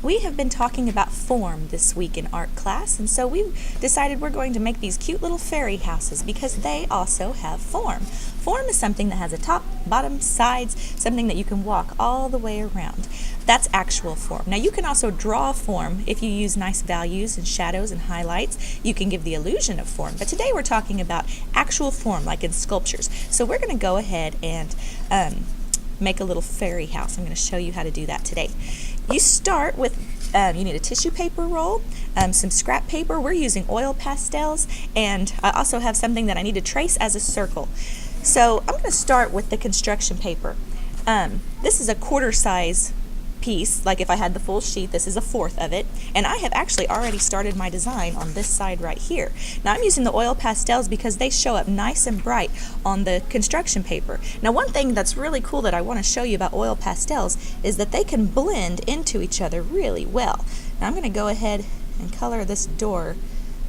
We have been talking about form this week in art class, and so we decided we're going to make these cute little fairy houses because they also have form. Form is something that has a top, bottom, sides, something that you can walk all the way around. That's actual form. Now you can also draw form if you use nice values and shadows and highlights. You can give the illusion of form, but today we're talking about actual form like in sculptures. So we're going to go ahead and make a little fairy house. I'm going to show you how to do that today. You start with, you need a tissue paper roll, some scrap paper. We're using oil pastels, and I also have something that I need to trace as a circle. So I'm going to start with the construction paper. This is a quarter size piece. Like if I had the full sheet, this is a fourth of it, and I have actually already started my design on this side right here. Now I'm using the oil pastels because they show up nice and bright on the construction paper. Now one thing that's really cool that I want to show you about oil pastels is that they can blend into each other really well. Now I'm going to go ahead and color this door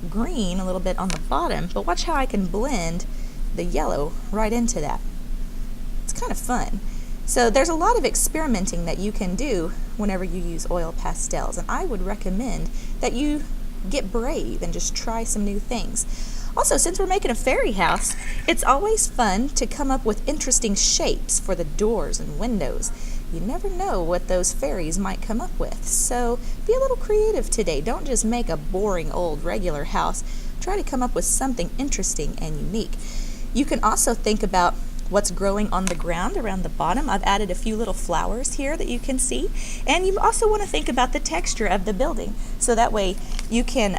green a little bit on the bottom, but watch how I can blend the yellow right into that. It's kind of fun. So there's a lot of experimenting that you can do whenever you use oil pastels, and I would recommend that you get brave and just try some new things. Also, since we're making a fairy house, it's always fun to come up with interesting shapes for the doors and windows. You never know what those fairies might come up with, so be a little creative today. Don't just make a boring old regular house. Try to come up with something interesting and unique. You can also think about what's growing on the ground around the bottom. I've added a few little flowers here that you can see. And you also want to think about the texture of the building. So that way you can,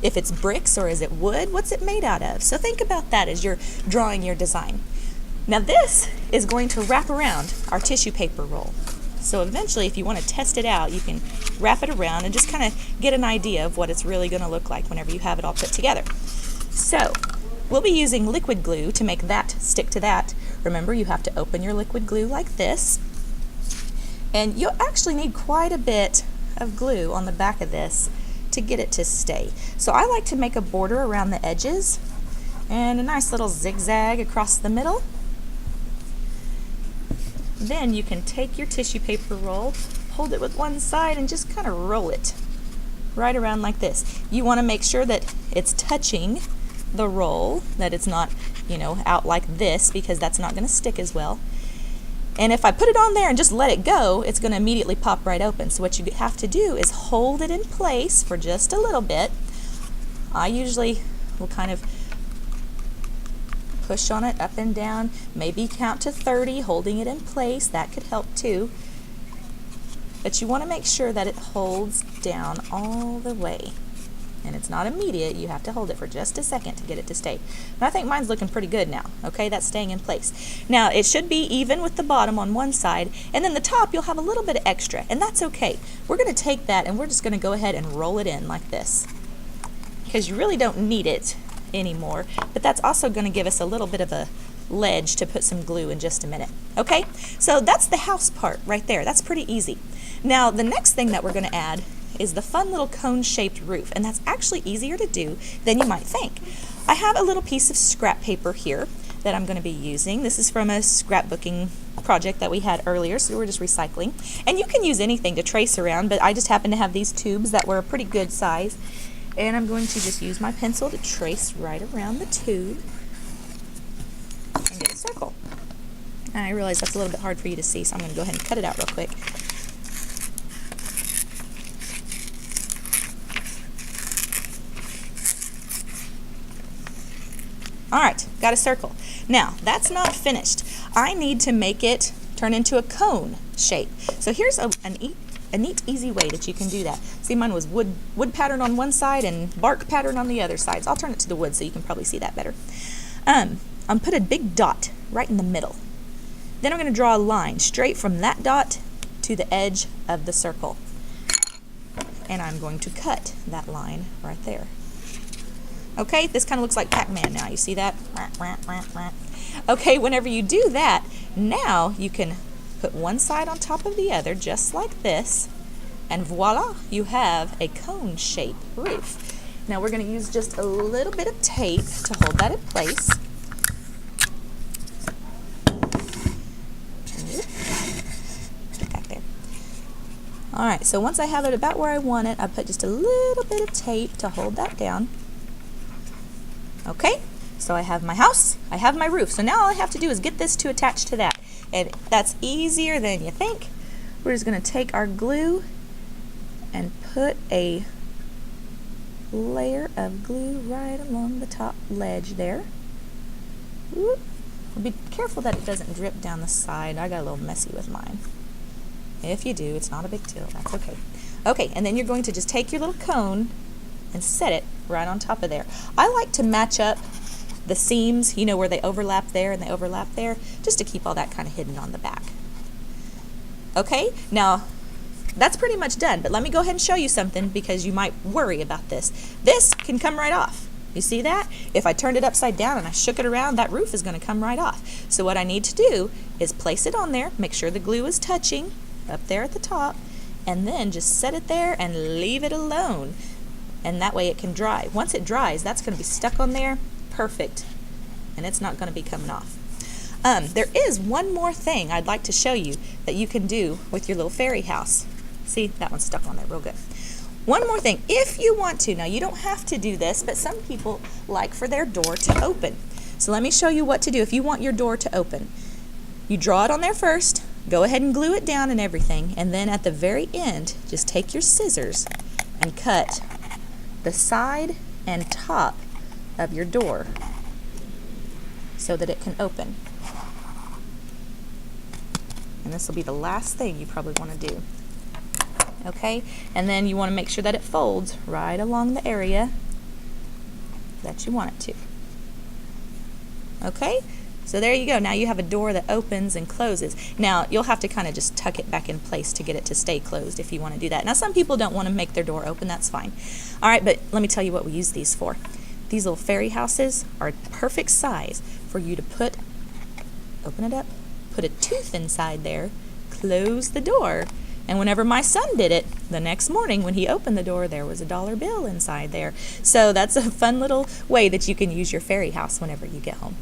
if it's bricks or is it wood, what's it made out of? So think about that as you're drawing your design. Now this is going to wrap around our tissue paper roll. So eventually if you want to test it out, you can wrap it around and just kind of get an idea of what it's really going to look like whenever you have it all put together. So we'll be using liquid glue to make that stick to that. Remember, you have to open your liquid glue like this. And you'll actually need quite a bit of glue on the back of this to get it to stay. So I like to make a border around the edges and a nice little zigzag across the middle. Then you can take your tissue paper roll, hold it with one side, and just kind of roll it right around like this. You want to make sure that it's touching the roll, that it's not, out like this, because that's not going to stick as well. And if I put it on there and just let it go, it's going to immediately pop right open. So what you have to do is hold it in place for just a little bit. I usually will kind of push on it up and down, maybe count to 30, holding it in place. That could help too. But you want to make sure that it holds down all the way. And it's not immediate. You have to hold it for just a second to get it to stay. But I think mine's looking pretty good now. Okay, that's staying in place. Now, it should be even with the bottom on one side, and then the top you'll have a little bit of extra, and that's okay. We're going to take that and we're just going to go ahead and roll it in like this, because you really don't need it anymore, but that's also going to give us a little bit of a ledge to put some glue in just a minute. Okay, so that's the house part right there. That's pretty easy. Now, the next thing that we're going to add is the fun little cone-shaped roof, and that's actually easier to do than you might think. I have a little piece of scrap paper here that I'm going to be using. This is from a scrapbooking project that we had earlier, so we're just recycling. And you can use anything to trace around, but I just happen to have these tubes that were a pretty good size, and I'm going to just use my pencil to trace right around the tube and get a circle. And I realize that's a little bit hard for you to see, so I'm going to go ahead and cut it out real quick. Alright, got a circle. Now, that's not finished. I need to make it turn into a cone shape. So here's a neat, easy way that you can do that. See, mine was wood pattern on one side and bark pattern on the other side. So I'll turn it to the wood so you can probably see that better. I'm put a big dot right in the middle. Then I'm going to draw a line straight from that dot to the edge of the circle. And I'm going to cut that line right there. Okay, this kind of looks like Pac-Man now. You see that? Okay, whenever you do that, now you can put one side on top of the other, just like this, and voila, you have a cone-shaped roof. Now we're going to use just a little bit of tape to hold that in place. Back there. All right, so once I have it about where I want it, I put just a little bit of tape to hold that down. Okay, so I have my house, I have my roof. So now all I have to do is get this to attach to that. And that's easier than you think. We're just going to take our glue and put a layer of glue right along the top ledge there. Whoop. Be careful that it doesn't drip down the side. I got a little messy with mine. If you do, it's not a big deal. That's okay. Okay, and then you're going to just take your little cone and set it right on top of there. I like to match up the seams, you know, where they overlap there and they overlap there, just to keep all that kind of hidden on the back. Okay, now that's pretty much done, but let me go ahead and show you something because you might worry about this. This can come right off. You see that? If I turned it upside down and I shook it around, that roof is going to come right off. So what I need to do is place it on there, make sure the glue is touching up there at the top, and then just set it there and leave it alone. And that way it can dry. Once it dries, that's going to be stuck on there, perfect, and it's not going to be coming off. There is one more thing I'd like to show you that you can do with your little fairy house. See, that one's stuck on there real good. One more thing, if you want to, now you don't have to do this, but some people like for their door to open. So let me show you what to do if you want your door to open. You draw it on there first, go ahead and glue it down and everything, and then at the very end, just take your scissors and cut the side and top of your door so that it can open. And this will be the last thing you probably want to do. Okay, and then you want to make sure that it folds right along the area that you want it to. Okay, so there you go. Now you have a door that opens and closes. Now you'll have to kind of just tuck it back in place to get it to stay closed if you want to do that. Now some people don't want to make their door open, that's fine. All right, but let me tell you what we use these for. These little fairy houses are perfect size for you to open it up, put a tooth inside there, close the door. And whenever my son did it, the next morning when he opened the door, there was a dollar bill inside there. So that's a fun little way that you can use your fairy house whenever you get home.